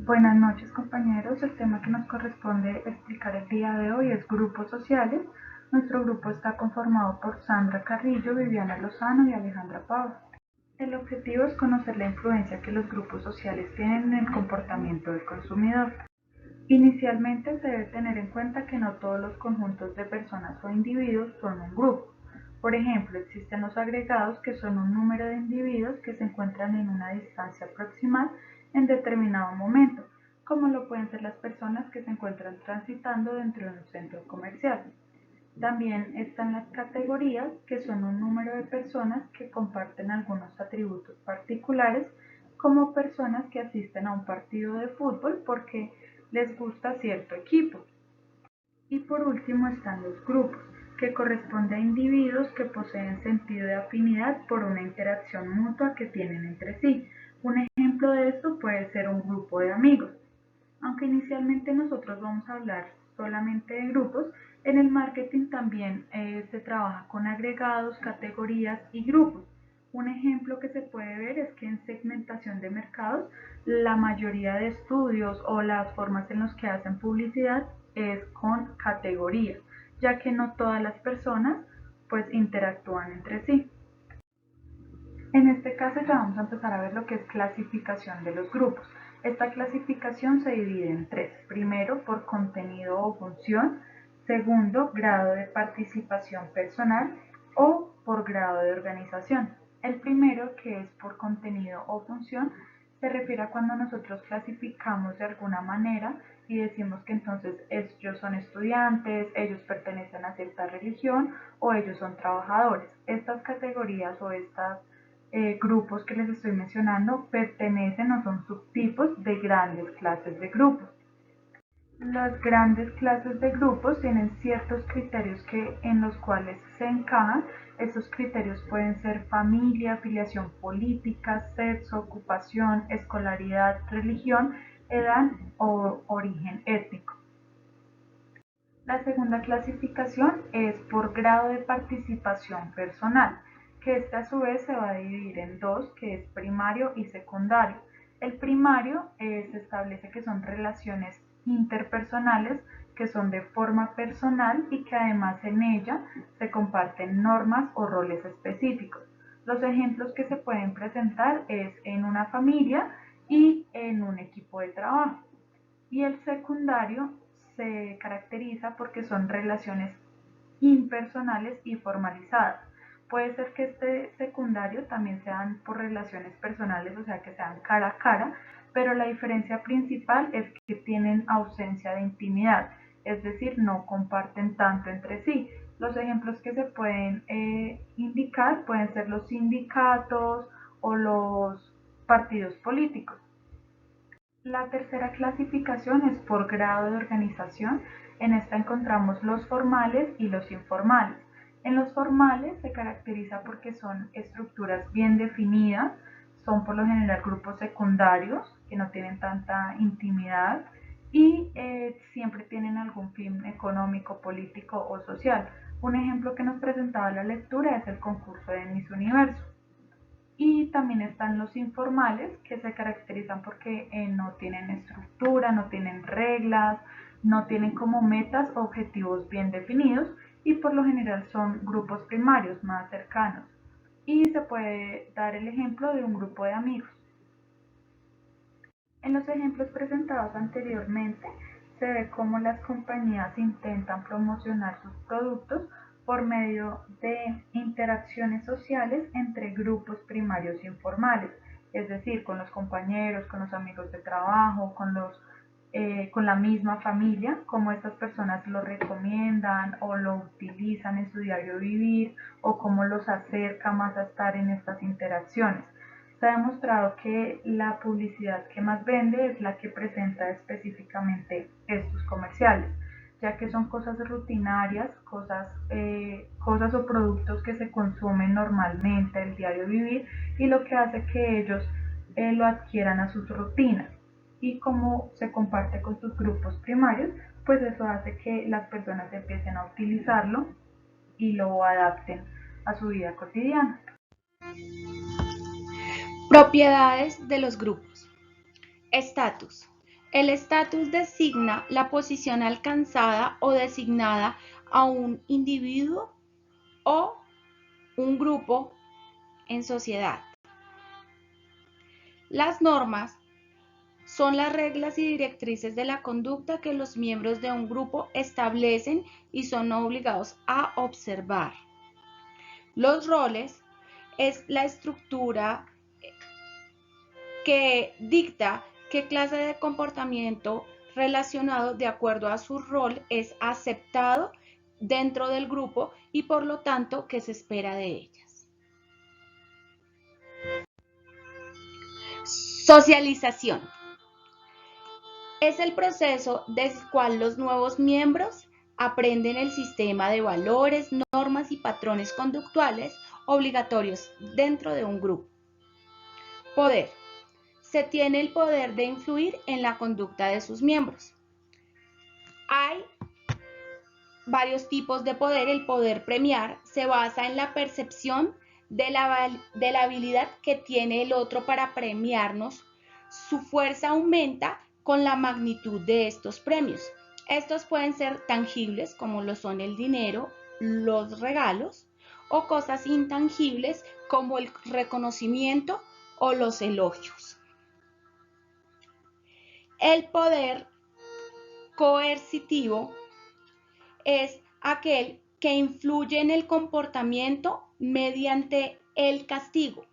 Buenas noches, compañeros. El tema que nos corresponde explicar el día de hoy es grupos sociales. Nuestro grupo está conformado por Sandra Carrillo, Viviana Lozano y Alejandra Pava. El objetivo es conocer la influencia que los grupos sociales tienen en el comportamiento del consumidor. Inicialmente se debe tener en cuenta que no todos los conjuntos de personas o individuos son un grupo. Por ejemplo, existen los agregados, que son un número de individuos que se encuentran en una distancia proximal en determinado momento, como lo pueden ser las personas que se encuentran transitando dentro de un centro comercial. También están las categorías, que son un número de personas que comparten algunos atributos particulares, como personas que asisten a un partido de fútbol porque les gusta cierto equipo. Y por último están los grupos, que corresponden a individuos que poseen sentido de afinidad por una interacción mutua que tienen entre sí. Un ejemplo de esto puede ser un grupo de amigos. Aunque inicialmente nosotros vamos a hablar solamente de grupos, en el marketing también se trabaja con agregados, categorías y grupos. Un ejemplo que se puede ver es que en segmentación de mercados la mayoría de estudios o las formas en las que hacen publicidad es con categorías, ya que no todas las personas pues interactúan entre sí. En este caso ya vamos a empezar a ver lo que es clasificación de los grupos. Esta clasificación se divide en tres. Primero, por contenido o función. Segundo, grado de participación personal o por grado de organización. El primero, que es por contenido o función, se refiere a cuando nosotros clasificamos de alguna manera y decimos que entonces ellos son estudiantes, ellos pertenecen a cierta religión o ellos son trabajadores. Estas categorías o estas grupos que les estoy mencionando pertenecen o son subtipos de grandes clases de grupos. Las grandes clases de grupos tienen ciertos criterios en los cuales se encajan. Estos criterios pueden ser familia, afiliación política, sexo, ocupación, escolaridad, religión, edad o origen étnico. La segunda clasificación es por grado de participación personal, que esta a su vez se va a dividir en dos, que es primario y secundario. El primario se establece que son relaciones interpersonales que son de forma personal y que además en ella se comparten normas o roles específicos. Los ejemplos que se pueden presentar es en una familia y en un equipo de trabajo. Y el secundario se caracteriza porque son relaciones impersonales y formalizadas. Puede ser que este secundario también sean por relaciones personales, o sea que sean cara a cara, pero la diferencia principal es que tienen ausencia de intimidad, es decir, no comparten tanto entre sí. Los ejemplos que se pueden indicar pueden ser los sindicatos o los partidos políticos. La tercera clasificación es por grado de organización. En esta encontramos los formales y los informales. En los formales se caracteriza porque son estructuras bien definidas, son por lo general grupos secundarios que no tienen tanta intimidad y siempre tienen algún fin económico, político o social. Un ejemplo que nos presentaba la lectura es el concurso de Miss Universo. Y también están los informales, que se caracterizan porque no tienen estructura, no tienen reglas, no tienen como metas o objetivos bien definidos y por lo general son grupos primarios más cercanos. Y se puede dar el ejemplo de un grupo de amigos. En los ejemplos presentados anteriormente, se ve cómo las compañías intentan promocionar sus productos por medio de interacciones sociales entre grupos primarios informales, es decir, con los compañeros, con los amigos de trabajo, con la misma familia, cómo estas personas lo recomiendan o lo utilizan en su diario vivir o cómo los acerca más a estar en estas interacciones. Se ha demostrado que la publicidad que más vende es la que presenta específicamente estos comerciales, ya que son cosas rutinarias, cosas o productos que se consumen normalmente el diario vivir y lo que hace que ellos lo adquieran a sus rutinas. Y como se comparte con sus grupos primarios, pues eso hace que las personas empiecen a utilizarlo y lo adapten a su vida cotidiana. Propiedades de los grupos. Estatus. El estatus designa la posición alcanzada o designada a un individuo o un grupo en sociedad. Las normas son las reglas y directrices de la conducta que los miembros de un grupo establecen y son obligados a observar. Los roles es la estructura que dicta qué clase de comportamiento relacionado de acuerdo a su rol es aceptado dentro del grupo y por lo tanto qué se espera de ellas. Socialización. Es el proceso del cual los nuevos miembros aprenden el sistema de valores, normas y patrones conductuales obligatorios dentro de un grupo. Poder. Se tiene el poder de influir en la conducta de sus miembros. Hay varios tipos de poder. El poder premiar se basa en la percepción de la habilidad que tiene el otro para premiarnos. Su fuerza aumenta con la magnitud de estos premios. Estos pueden ser tangibles, como lo son el dinero, los regalos, o cosas intangibles, como el reconocimiento o los elogios. El poder coercitivo es aquel que influye en el comportamiento mediante el castigo.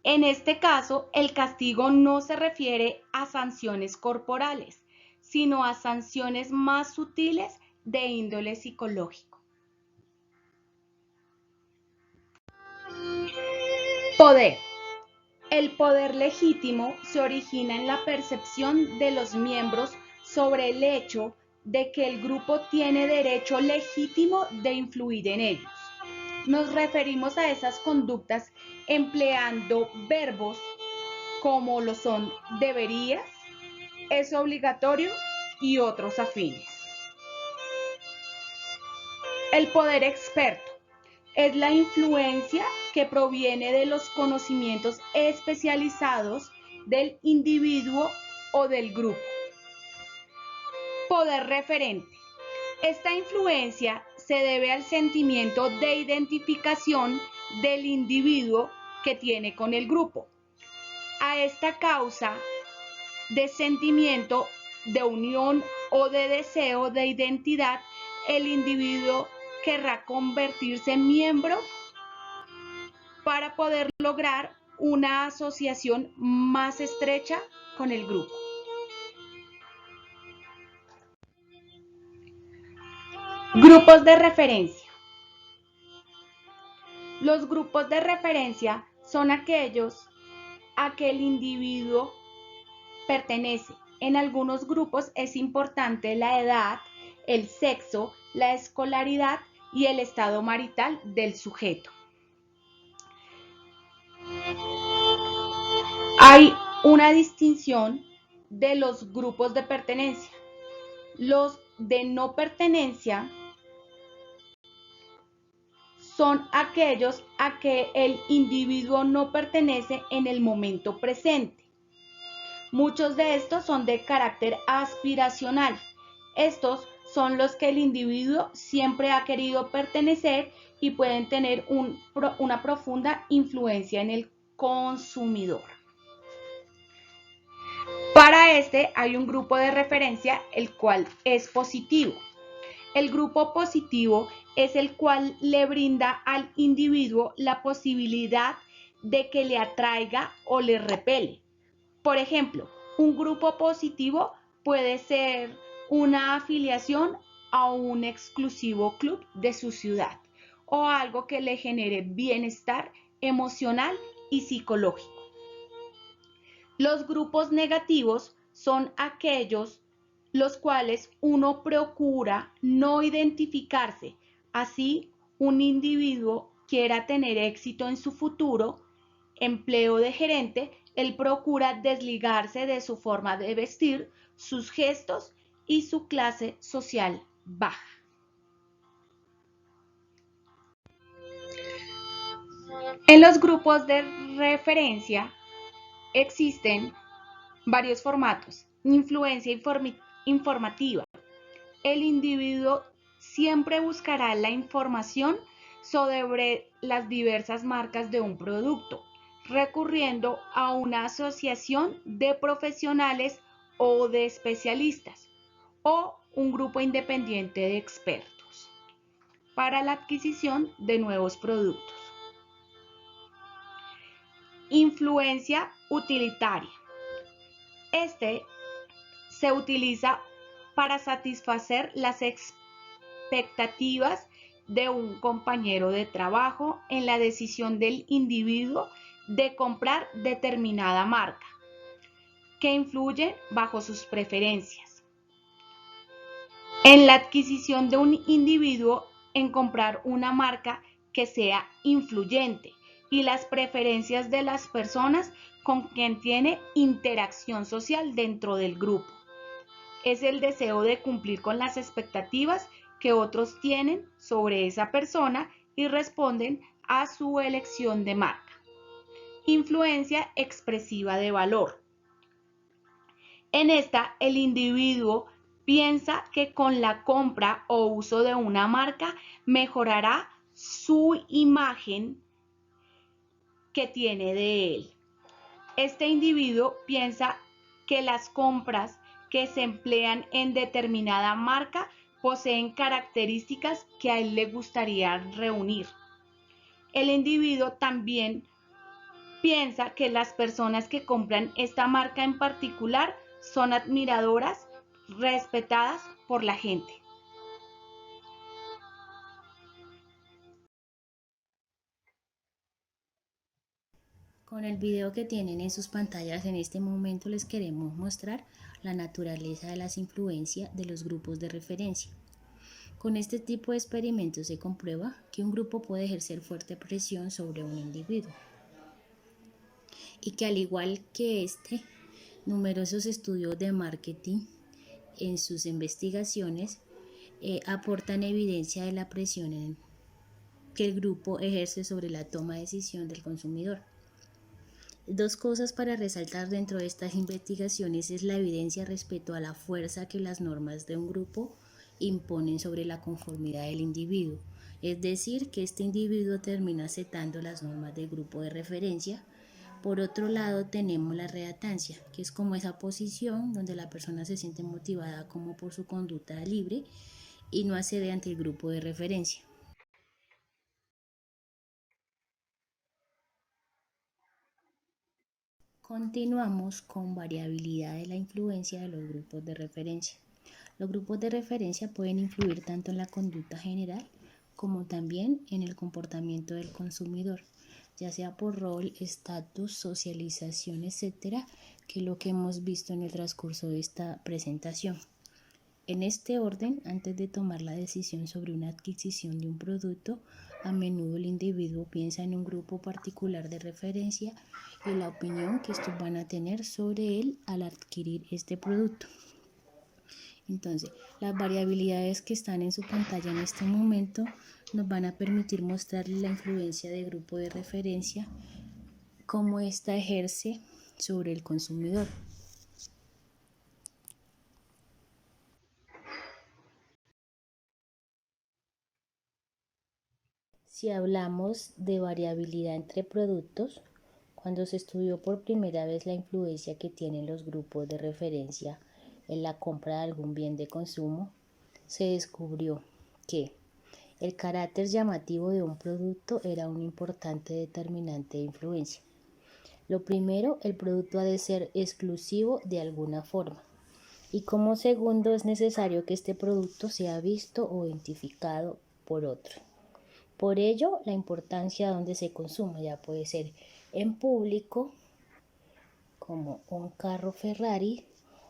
En este caso, el castigo no se refiere a sanciones corporales, sino a sanciones más sutiles de índole psicológico. Poder. El poder legítimo se origina en la percepción de los miembros sobre el hecho de que el grupo tiene derecho legítimo de influir en ellos. Nos referimos a esas conductas empleando verbos como lo son deberías, es obligatorio y otros afines. El poder experto es la influencia que proviene de los conocimientos especializados del individuo o del grupo. Poder referente. Esta influencia se debe al sentimiento de identificación del individuo que tiene con el grupo. A esta causa de sentimiento de unión o de deseo de identidad, el individuo querrá convertirse en miembro para poder lograr una asociación más estrecha con el grupo. Grupos de referencia. Los grupos de referencia son aquellos a que el individuo pertenece. En algunos grupos es importante la edad, el sexo, la escolaridad y el estado marital del sujeto. Hay una distinción de los grupos de pertenencia. Los de no pertenencia son aquellos a que el individuo no pertenece en el momento presente. Muchos de estos son de carácter aspiracional. Estos son los que el individuo siempre ha querido pertenecer y pueden tener una profunda influencia en el consumidor. Para este hay un grupo de referencia el cual es positivo. El grupo positivo es el cual le brinda al individuo la posibilidad de que le atraiga o le repele. Por ejemplo, un grupo positivo puede ser una afiliación a un exclusivo club de su ciudad o algo que le genere bienestar emocional y psicológico. Los grupos negativos son aquellos los cuales uno procura no identificarse. Así, un individuo quiera tener éxito en su futuro empleo de gerente, él procura desligarse de su forma de vestir, sus gestos y su clase social baja. En los grupos de referencia existen Varios formatos. Influencia informativa. El individuo siempre buscará la información sobre las diversas marcas de un producto, recurriendo a una asociación de profesionales o de especialistas o un grupo independiente de expertos para la adquisición de nuevos productos. Influencia utilitaria. Este se utiliza para satisfacer las expectativas de un compañero de trabajo en la decisión del individuo de comprar determinada marca, que influye bajo sus preferencias. En la adquisición de un individuo en comprar una marca que sea influyente y las preferencias de las personas con quien tiene interacción social dentro del grupo. Es el deseo de cumplir con las expectativas que otros tienen sobre esa persona y responden a su elección de marca. Influencia expresiva de valor. En esta, el individuo piensa que con la compra o uso de una marca mejorará su imagen que tiene de él. Este individuo piensa que las compras que se emplean en determinada marca poseen características que a él le gustaría reunir. El individuo también piensa que las personas que compran esta marca en particular son admiradoras, respetadas por la gente. Con el video que tienen en sus pantallas en este momento les queremos mostrar la naturaleza de las influencias de los grupos de referencia. Con este tipo de experimentos se comprueba que un grupo puede ejercer fuerte presión sobre un individuo y que al igual que numerosos estudios de marketing en sus investigaciones aportan evidencia de la presión que el grupo ejerce sobre la toma de decisión del consumidor. Dos cosas para resaltar dentro de estas investigaciones es la evidencia respecto a la fuerza que las normas de un grupo imponen sobre la conformidad del individuo, es decir, que este individuo termina aceptando las normas del grupo de referencia. Por otro lado, tenemos la reactancia, que es como esa posición donde la persona se siente motivada como por su conducta libre y no accede ante el grupo de referencia. Continuamos con variabilidad de la influencia de los grupos de referencia. Los grupos de referencia pueden influir tanto en la conducta general como también en el comportamiento del consumidor, ya sea por rol, estatus, socialización, etcétera, que es lo que hemos visto en el transcurso de esta presentación. En este orden, antes de tomar la decisión sobre una adquisición de un producto, a menudo el individuo piensa en un grupo particular de referencia y la opinión que estos van a tener sobre él al adquirir este producto. Entonces, las variabilidades que están en su pantalla en este momento nos van a permitir mostrarles la influencia de grupo de referencia, cómo ésta ejerce sobre el consumidor. Si hablamos de variabilidad entre productos, cuando se estudió por primera vez la influencia que tienen los grupos de referencia en la compra de algún bien de consumo, se descubrió que el carácter llamativo de un producto era un importante determinante de influencia. Lo primero, el producto ha de ser exclusivo de alguna forma. Y como segundo, es necesario que este producto sea visto o identificado por otro. Por ello, la importancia donde se consuma ya puede ser en público, como un carro Ferrari,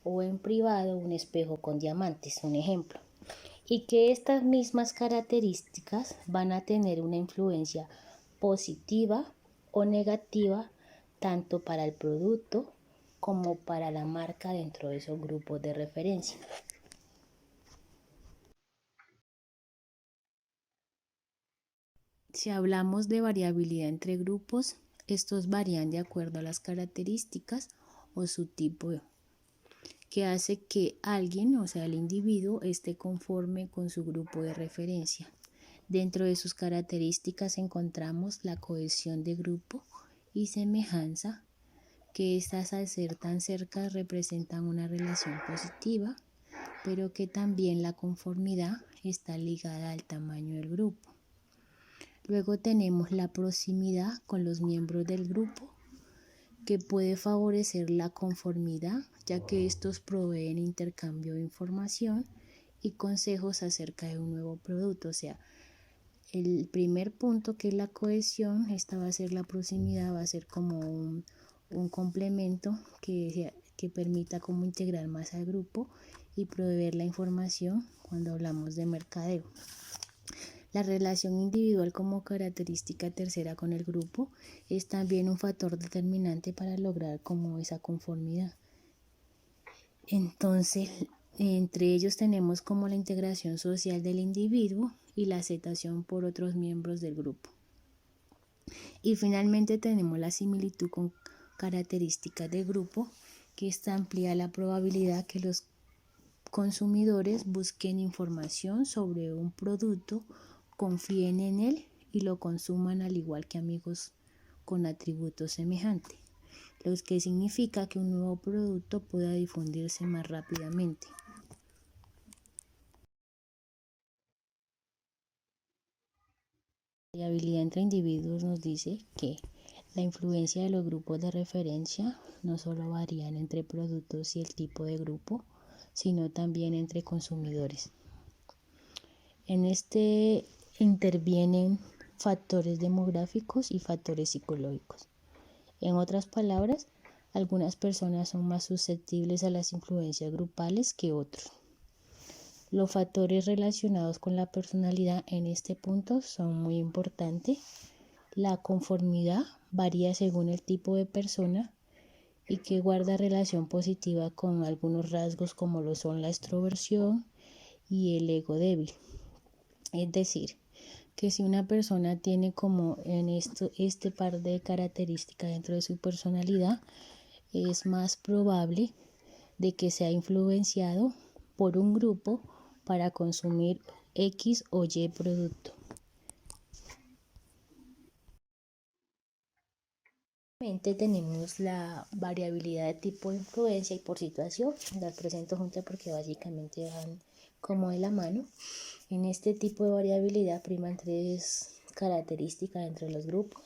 o en privado, un espejo con diamantes, un ejemplo. Y que estas mismas características van a tener una influencia positiva o negativa tanto para el producto como para la marca dentro de esos grupos de referencia. Si hablamos de variabilidad entre grupos, estos varían de acuerdo a las características o subtipo, que hace que alguien, o sea, el individuo, esté conforme con su grupo de referencia. Dentro de sus características encontramos la cohesión de grupo y semejanza, que estas al ser tan cerca representan una relación positiva, pero que también la conformidad está ligada al tamaño del grupo. Luego tenemos la proximidad con los miembros del grupo, que puede favorecer la conformidad, ya que estos proveen intercambio de información y consejos acerca de un nuevo producto. O sea, el primer punto, que es la cohesión, esta va a ser la proximidad, va a ser como un complemento que permita como integrar más al grupo y proveer la información cuando hablamos de mercadeo. La relación individual como característica tercera con el grupo es también un factor determinante para lograr como esa conformidad. Entonces, entre ellos tenemos como la integración social del individuo y la aceptación por otros miembros del grupo. Y finalmente tenemos la similitud con características del grupo, que esta amplía la probabilidad que los consumidores busquen información sobre un producto, confíen en él y lo consuman al igual que amigos con atributos semejantes, lo que significa que un nuevo producto pueda difundirse más rápidamente. La variabilidad entre individuos nos dice que la influencia de los grupos de referencia no solo varían entre productos y el tipo de grupo, sino también entre consumidores. En este intervienen factores demográficos y factores psicológicos. En otras palabras, algunas personas son más susceptibles a las influencias grupales que otros. Los factores relacionados con la personalidad en este punto son muy importantes. La conformidad varía según el tipo de persona y que guarda relación positiva con algunos rasgos como lo son la extroversión y el ego débil. Es decir, que si una persona tiene como en este par de características dentro de su personalidad, es más probable de que sea influenciado por un grupo para consumir X o Y producto. Tenemos la variabilidad de tipo de influencia y por situación. Las presento juntas porque básicamente van como de la mano. En este tipo de variabilidad priman tres características entre los grupos.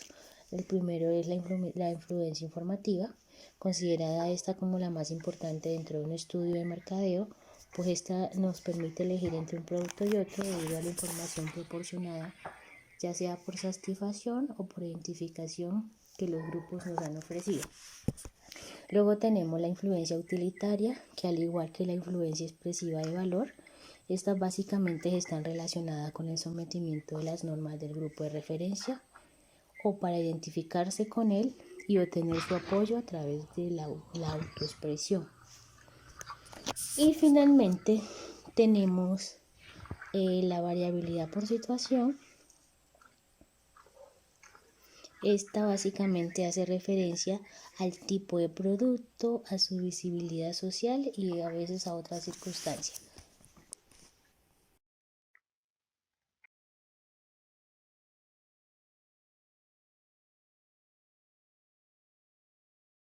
El primero es la influencia informativa, considerada esta como la más importante dentro de un estudio de mercadeo, pues esta nos permite elegir entre un producto y otro debido a la información proporcionada, ya sea por satisfacción o por identificación que los grupos nos han ofrecido. Luego tenemos la influencia utilitaria, que al igual que la influencia expresiva de valor, estas básicamente están relacionadas con el sometimiento de las normas del grupo de referencia o para identificarse con él y obtener su apoyo a través de la autoexpresión. Y finalmente tenemos la variabilidad por situación. Esta básicamente hace referencia al tipo de producto, a su visibilidad social y a veces a otras circunstancias.